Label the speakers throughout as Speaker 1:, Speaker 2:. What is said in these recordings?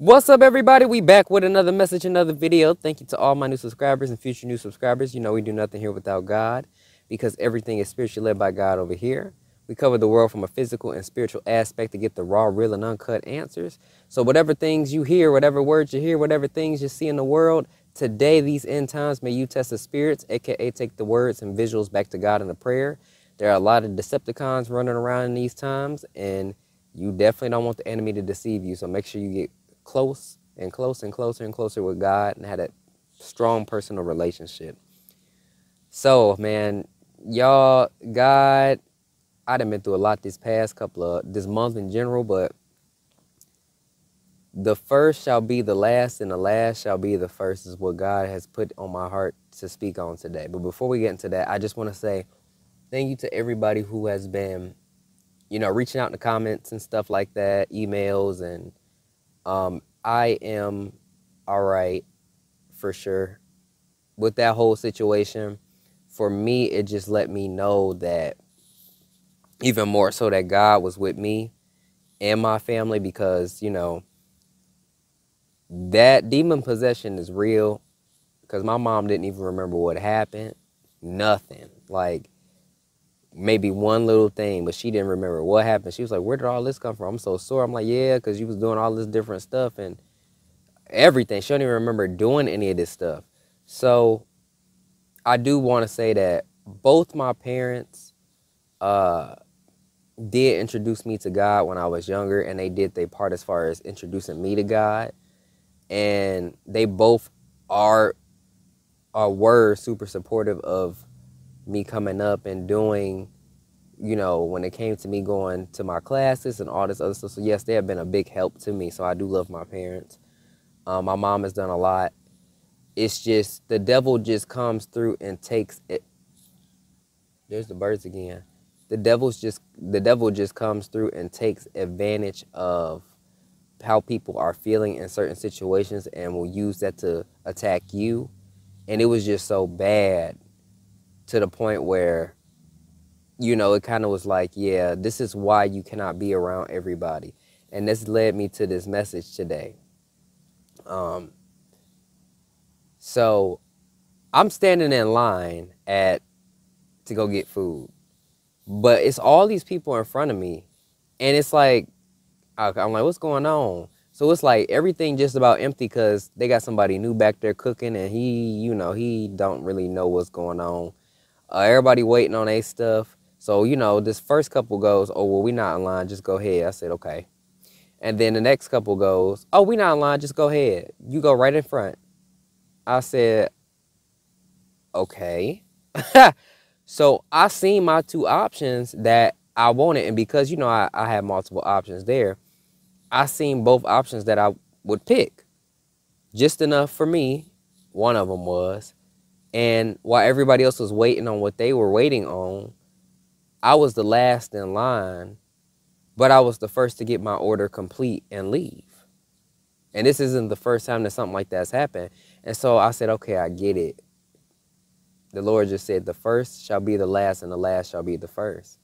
Speaker 1: What's up, everybody? We back with another message, another video. Thank you to all my new subscribers and future new subscribers. You know we do nothing here without God because everything is spiritually led by God over here. We cover the world from a physical and spiritual aspect to get the raw, real, and uncut answers. So whatever things you hear, whatever words you hear, whatever things you see in the world, today, these end times, may you test the spirits, aka take the words and visuals back to God in a prayer. There are a lot of Decepticons running around in these times, and you definitely don't want the enemy to deceive you. So make sure you get close and close and closer and closer with God and had a strong personal relationship. So, man, y'all, God, I done been through a lot this month in general, but the first shall be the last and the last shall be the first is what God has put on my heart to speak on today. But before we get into that, I just want to say thank you to everybody who has been, reaching out in the comments and stuff like that, emails, and I am all right for sure with that whole situation. For me, it just let me know that even more so that God was with me and my family because, that demon possession is real because my mom didn't even remember what happened. Nothing. Like maybe one little thing, but she didn't remember what happened. She was like, where did all this come from? I'm so sore. I'm like, yeah, because you was doing all this different stuff and everything. She don't even remember doing any of this stuff. So I do want to say that both my parents did introduce me to God when I was younger, and they did their part as far as introducing me to God. And they both were super supportive of me coming up and doing, when it came to me going to my classes and all this other stuff. So yes, they have been a big help to me. So I do love my parents. My mom has done a lot. It's just the devil just comes through and takes it. There's the birds again. The devil just comes through and takes advantage of how people are feeling in certain situations and will use that to attack you. And it was just so bad to the point where, it kind of was like, yeah, this is why you cannot be around everybody. And this led me to this message today. So I'm standing in line to go get food, but it's all these people in front of me, and it's like, I'm like, what's going on? So it's like everything just about empty because they got somebody new back there cooking, and he don't really know what's going on. Everybody waiting on their stuff. So, this first couple goes, oh, well, we not in line, just go ahead. I said, okay. And then the next couple goes, oh, we not in line, just go ahead. You go right in front. I said, okay. So I seen my two options that I wanted. And because, I had multiple options there, I seen both options that I would pick. Just enough for me, one of them was. And while everybody else was waiting on what they were waiting on, I was the last in line, but I was the first to get my order complete and leave. And this isn't the first time that something like that's happened. And so I said, okay, I get it. The Lord just said, the first shall be the last and the last shall be the first,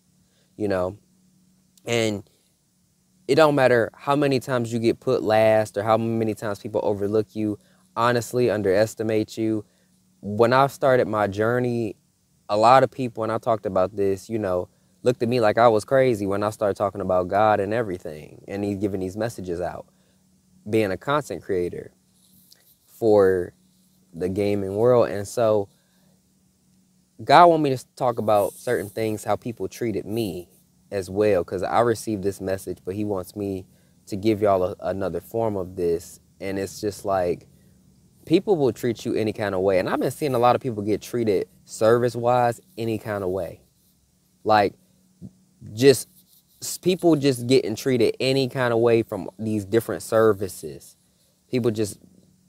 Speaker 1: And it don't matter how many times you get put last or how many times people overlook you, honestly underestimate you. When I started my journey, a lot of people, when I talked about this, looked at me like I was crazy when I started talking about God and everything. And he's giving these messages out, being a content creator for the gaming world. And so God want me to talk about certain things, how people treated me as well, because I received this message, but he wants me to give y'all another form of this. And it's just like, people will treat you any kind of way. And I've been seeing a lot of people get treated service-wise any kind of way. Like, just people just getting treated any kind of way from these different services. People just,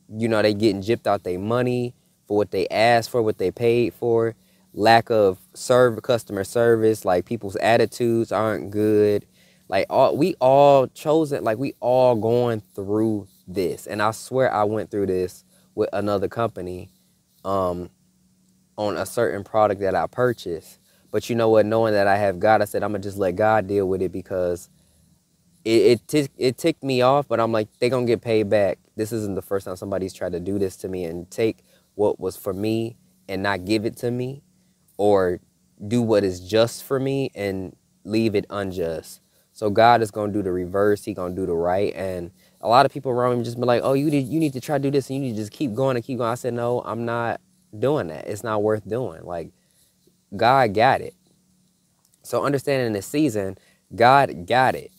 Speaker 1: they getting gypped out their money for what they asked for, what they paid for. Lack of customer service, like people's attitudes aren't good. Like we all going through this. And I swear I went through this with another company on a certain product that I purchased. But you know what, knowing that I have God, I said I'm gonna just let God deal with it because it ticked me off, but I'm like, they gonna get paid back. This isn't the first time somebody's tried to do this to me and take what was for me and not give it to me, or do what is just for me and leave it unjust. So God is gonna do the reverse. He gonna do the right. And a lot of people around me just be like, oh, you need to try to do this and you need to just keep going and keep going. I said, no, I'm not doing that. It's not worth doing. Like, God got it. So understanding this season, God got it.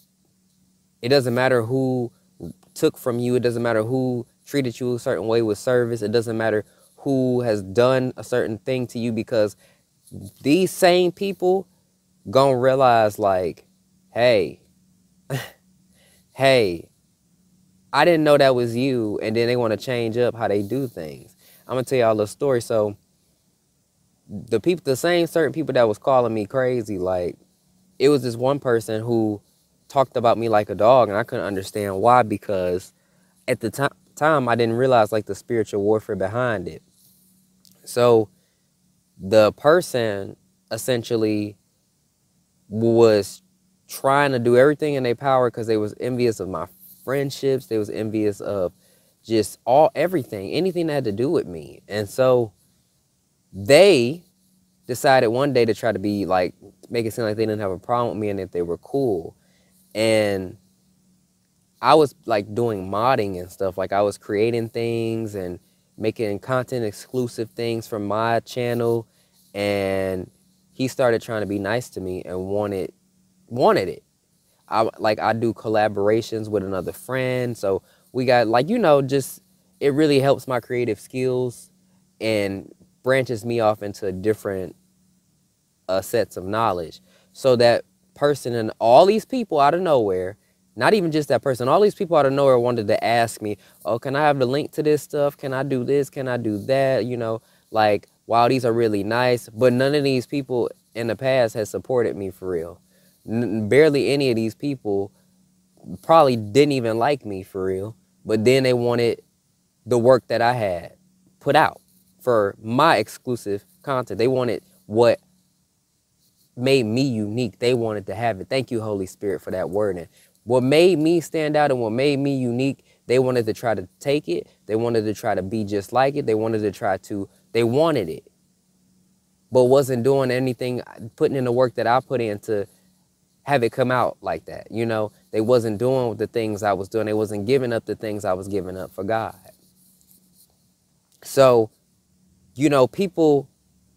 Speaker 1: It doesn't matter who took from you. It doesn't matter who treated you a certain way with service. It doesn't matter who has done a certain thing to you, because these same people gonna realize, like, hey, hey, I didn't know that was you. And then they want to change up how they do things. I'm gonna tell y'all a little story. So the same certain people that was calling me crazy, like, it was this one person who talked about me like a dog, and I couldn't understand why, because at the time I didn't realize, like, the spiritual warfare behind it. So the person essentially was trying to do everything in their power because they was envious of my friendships. They was envious of just everything, anything that had to do with me. And so they decided one day to try to be like, make it seem like they didn't have a problem with me and that they were cool. And I was like doing modding and stuff. Like, I was creating things and making content exclusive things from my channel. And he started trying to be nice to me and wanted it. I do collaborations with another friend. So we got, like, just, it really helps my creative skills and branches me off into different sets of knowledge. So that person and all these people out of nowhere, not even just that person, all these people out of nowhere wanted to ask me, oh, can I have the link to this stuff? Can I do this? Can I do that? Like, wow, these are really nice. But none of these people in the past has supported me for real. Barely any of these people probably didn't even like me for real. But then they wanted the work that I had put out for my exclusive content. They wanted what made me unique. They wanted to have it. Thank you, Holy Spirit, for that word. And what made me stand out and what made me unique, they wanted to try to take it. They wanted to try to be just like it. They wanted it, but wasn't doing anything, putting in the work that I put in to have it come out like that. They wasn't doing the things I was doing. They wasn't giving up the things I was giving up for God. So, people,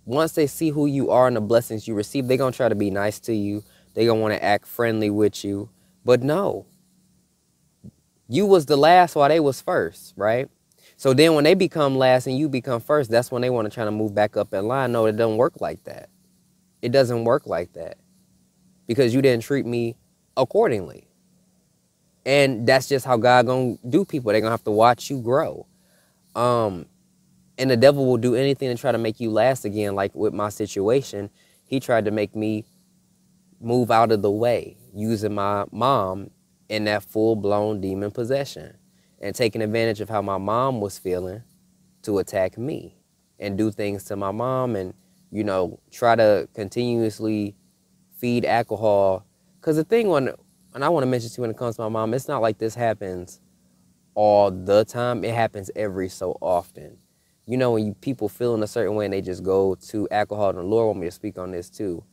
Speaker 1: once they see who you are and the blessings you receive, they're going to try to be nice to you. They're going to want to act friendly with you. But no, you was the last while they was first, right? So then when they become last and you become first, that's when they want to try to move back up in line. No, it doesn't work like that. It doesn't work like that, because you didn't treat me accordingly. And that's just how God gonna do people. They're gonna have to watch you grow. And the devil will do anything to try to make you last again. Like with my situation, he tried to make me move out of the way, using my mom in that full-blown demon possession and taking advantage of how my mom was feeling to attack me and do things to my mom and, try to continuously feed alcohol. Because the thing and I want to mention too, when it comes to my mom, it's not like this happens all the time. It happens every so often. When people feel in a certain way and they just go to alcohol, and the Lord want me to speak on this too.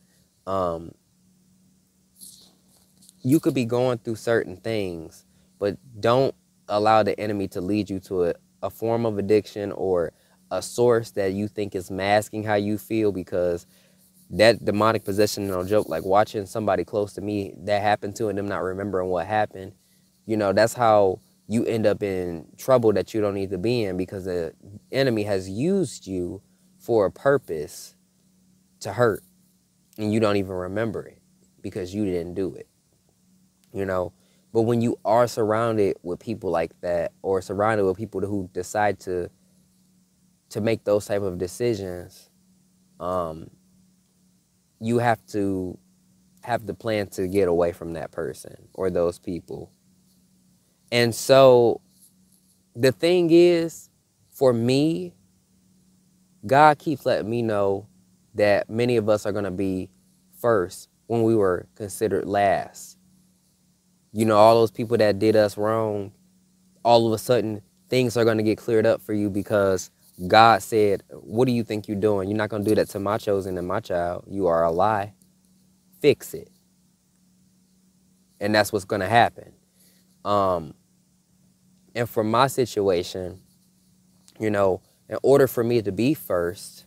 Speaker 1: You could be going through certain things, but don't allow the enemy to lead you to a form of addiction or a source that you think is masking how you feel, because that demonic possession, no joke, like watching somebody close to me that happened to and them not remembering what happened, that's how you end up in trouble that you don't need to be in, because the enemy has used you for a purpose to hurt, and you don't even remember it because you didn't do it, But when you are surrounded with people like that, or surrounded with people who decide to make those type of decisions, you have to have the plan to get away from that person or those people. And so the thing is, for me, God keeps letting me know that many of us are going to be first when we were considered last. You know, all those people that did us wrong, all of a sudden things are going to get cleared up for you because God said, what do you think you're doing? You're not going to do that to my chosen and my child. You are a lie. Fix it. And that's what's going to happen. And for my situation, you know, in order for me to be first,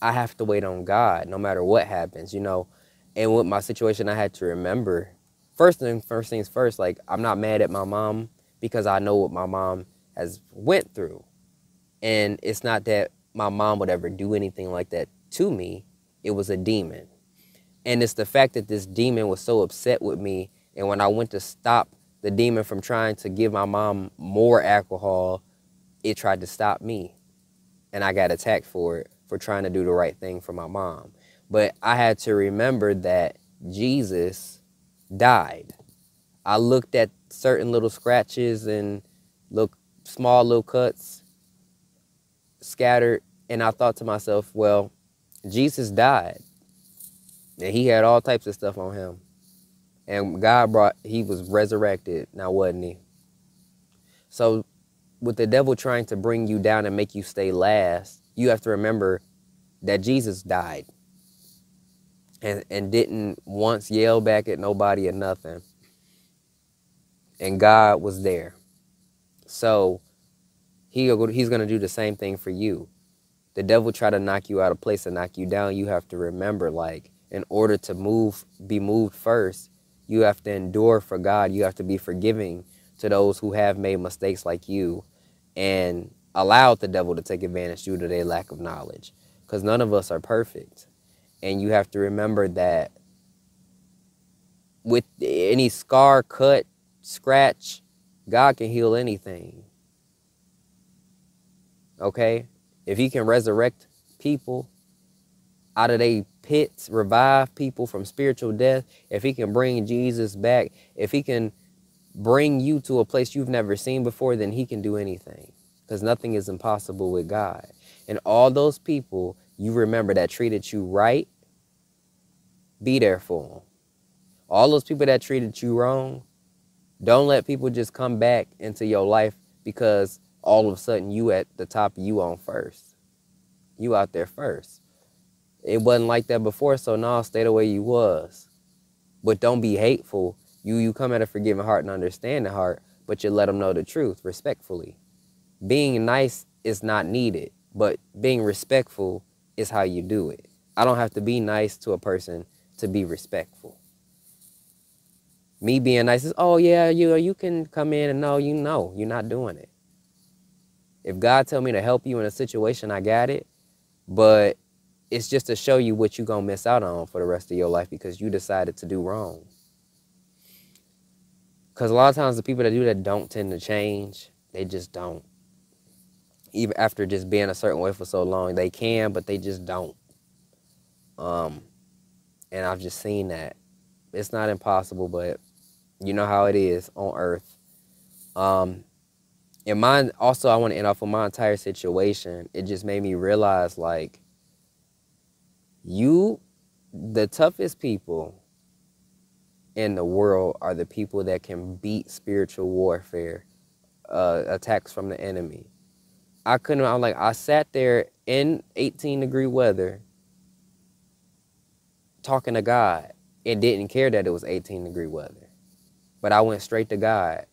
Speaker 1: I have to wait on God no matter what happens, you know. And with my situation, I had to remember, first things first, like, I'm not mad at my mom because I know what my mom has went through. And it's not that my mom would ever do anything like that to me. It was a demon. And it's the fact that this demon was so upset with me. And when I went to stop the demon from trying to give my mom more alcohol, it tried to stop me. And I got attacked for it, for trying to do the right thing for my mom. But I had to remember that Jesus died. I looked at certain little scratches and small little cuts scattered, and I thought to myself, well, Jesus died. And he had all types of stuff on him. And he was resurrected, now wasn't he? So with the devil trying to bring you down and make you stay last, you have to remember that Jesus died and didn't once yell back at nobody or nothing. And God was there. So he's going to do the same thing for you. The devil try to knock you out of place and knock you down. You have to remember, like, in order to be moved first, you have to endure for God. You have to be forgiving to those who have made mistakes like you and allowed the devil to take advantage due to their lack of knowledge. Because none of us are perfect. And you have to remember that with any scar, cut, scratch, God can heal anything. Okay? If he can resurrect people out of their pits, revive people from spiritual death, if he can bring Jesus back, if he can bring you to a place you've never seen before, then he can do anything. Because nothing is impossible with God. And all those people you remember that treated you right, be there for them. All those people that treated you wrong, don't let people just come back into your life because all of a sudden you at the top, you on first. You out there first. It wasn't like that before, so no, stay the way you was. But don't be hateful. You come at a forgiving heart and understanding heart, but you let them know the truth respectfully. Being nice is not needed, but being respectful is how you do it. I don't have to be nice to a person to be respectful. Me being nice is, oh yeah, you can come in and know you're not doing it. If God tell me to help you in a situation, I got it. But it's just to show you what you're going to miss out on for the rest of your life because you decided to do wrong. Because a lot of times the people that do that don't tend to change. They just don't. Even after just being a certain way for so long, they can, but they just don't. And I've just seen that. It's not impossible, but you know how it is on earth. And mine, also, I want to end off with my entire situation. It just made me realize, like, the toughest people in the world are the people that can beat spiritual warfare, attacks from the enemy. I sat there in 18-degree weather talking to God and didn't care that it was 18-degree weather. But I went straight to God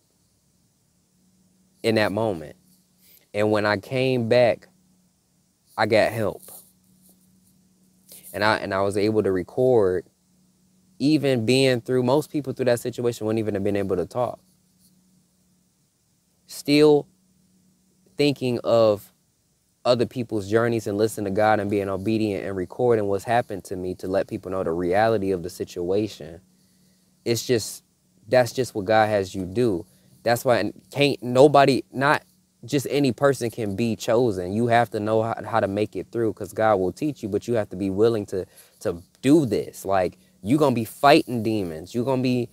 Speaker 1: in that moment. And when I came back, I got help. And I was able to record, even being through, most people through that situation wouldn't even have been able to talk. Still thinking of other people's journeys and listening to God and being obedient and recording what's happened to me to let people know the reality of the situation. That's just what God has you do. That's why not just any person can be chosen. You have to know how to make it through because God will teach you, but you have to be willing to do this. Like, you're going to be fighting demons. You're going to be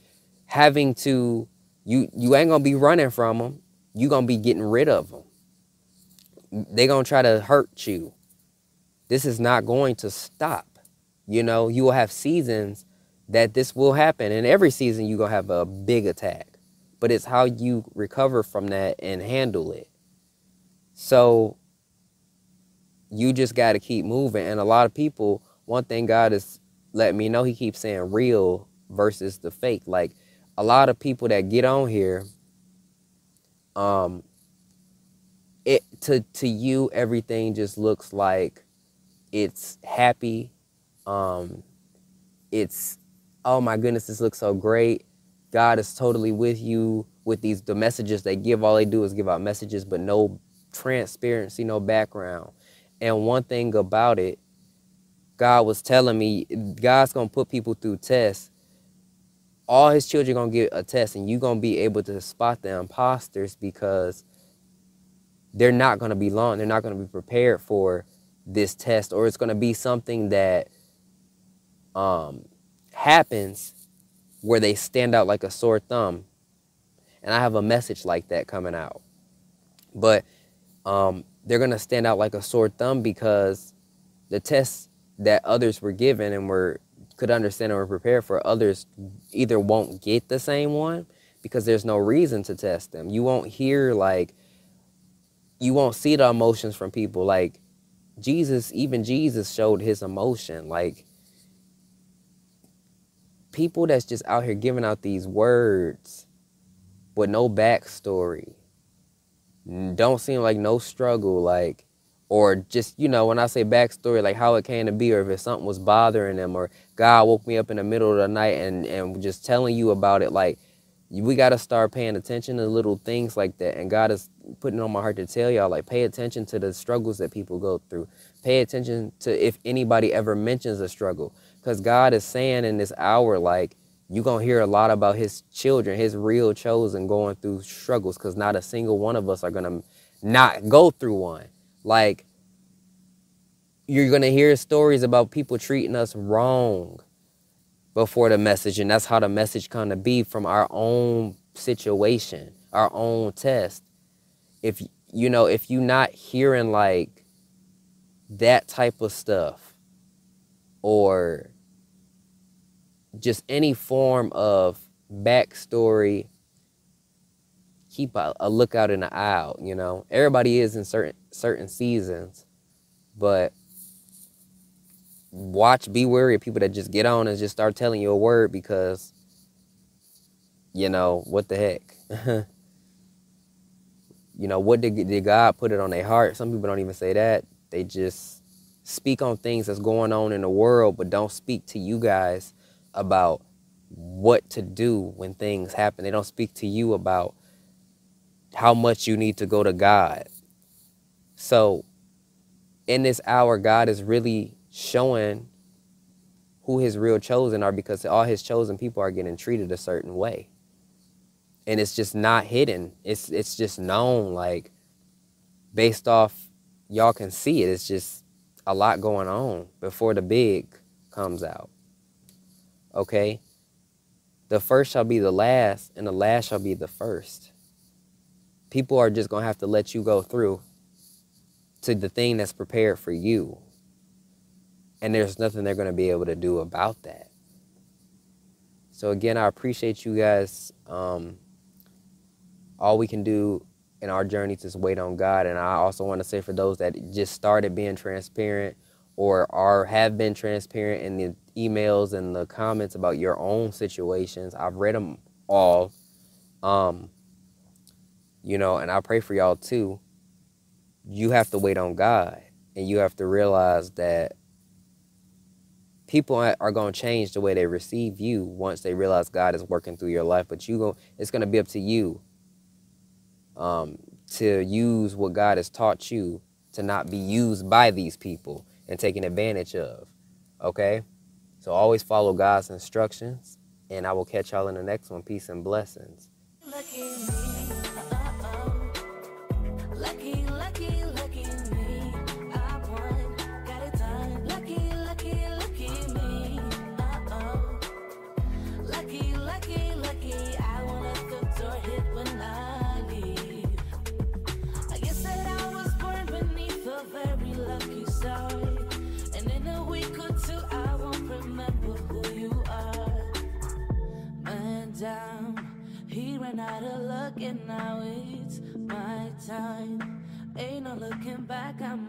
Speaker 1: having to, you ain't going to be running from them. You're going to be getting rid of them. They're going to try to hurt you. This is not going to stop. You know, you will have seasons that this will happen. In every season, you're going to have a big attack. But it's how you recover from that and handle it. So you just got to keep moving. And a lot of people, one thing God is letting me know, he keeps saying real versus the fake. Like, a lot of people that get on here, to you, everything just looks like it's happy. It's, oh my goodness, this looks so great. God is totally with you. With the messages they give, all they do is give out messages, but no transparency, no background. And one thing about it, God was telling me, God's going to put people through tests. All his children going to get a test, and you're going to be able to spot the imposters, because they're not going to be long. They're not going to be prepared for this test, or it's going to be something that happens where they stand out like a sore thumb. And I have a message like that coming out. But they're going to stand out like a sore thumb because the tests that others were given and could understand and were prepared for, others either won't get the same one because there's no reason to test them. You won't hear, like, you won't see the emotions from people. Like, even Jesus showed his emotion. Like, people that's just out here giving out these words with no backstory, don't seem like no struggle, like, or just, when I say backstory, like how it came to be, or if something was bothering them, or God woke me up in the middle of the night and just telling you about it. Like, we got to start paying attention to little things like that. And God is putting it on my heart to tell y'all, like, pay attention to the struggles that people go through. Pay attention to if anybody ever mentions a struggle. Because God is saying in this hour, like, you're going to hear a lot about his children, his real chosen, going through struggles, because not a single one of us are going to not go through one. Like, you're going to hear stories about people treating us wrong before the message, and that's how the message come to be, from our own situation, our own test. If you're not hearing like that type of stuff, or just any form of backstory, keep a lookout in the eye out. Everybody is in certain seasons, but be wary of people that just get on and just start telling you a word because, what the heck? What did God put it on their heart? Some people don't even say that. They just speak on things that's going on in the world, but don't speak to you guys about what to do when things happen. They don't speak to you about how much you need to go to God. So in this hour, God is really showing who his real chosen are, because all his chosen people are getting treated a certain way. And it's just not hidden. It's just known, like, based off, y'all can see it. It's just a lot going on before the big comes out. Okay? The first shall be the last, and the last shall be the first. People are just going to have to let you go through to the thing that's prepared for you. And there's nothing they're going to be able to do about that. So again, I appreciate you guys. All we can do in our journey is wait on God. And I also want to say, for those that just started being transparent or have been transparent in the emails and the comments about your own situations, I've read them all. And I pray for y'all too. You have to wait on God, and you have to realize that people are going to change the way they receive you once they realize God is working through your life. But it's going to be up to you to use what God has taught you, to not be used by these people and taken advantage of. Okay? So always follow God's instructions, and I will catch y'all in the next one. Peace and blessings.
Speaker 2: Lucky me, lucky, lucky, lucky me. I won, got it done. Lucky, lucky, lucky me. Lucky, lucky, lucky. I won't let the door hit when I leave. I guess that I was born beneath a very lucky star, and in a week or two I won't remember who you are. thinking now it's my time. Ain't no looking back, I'm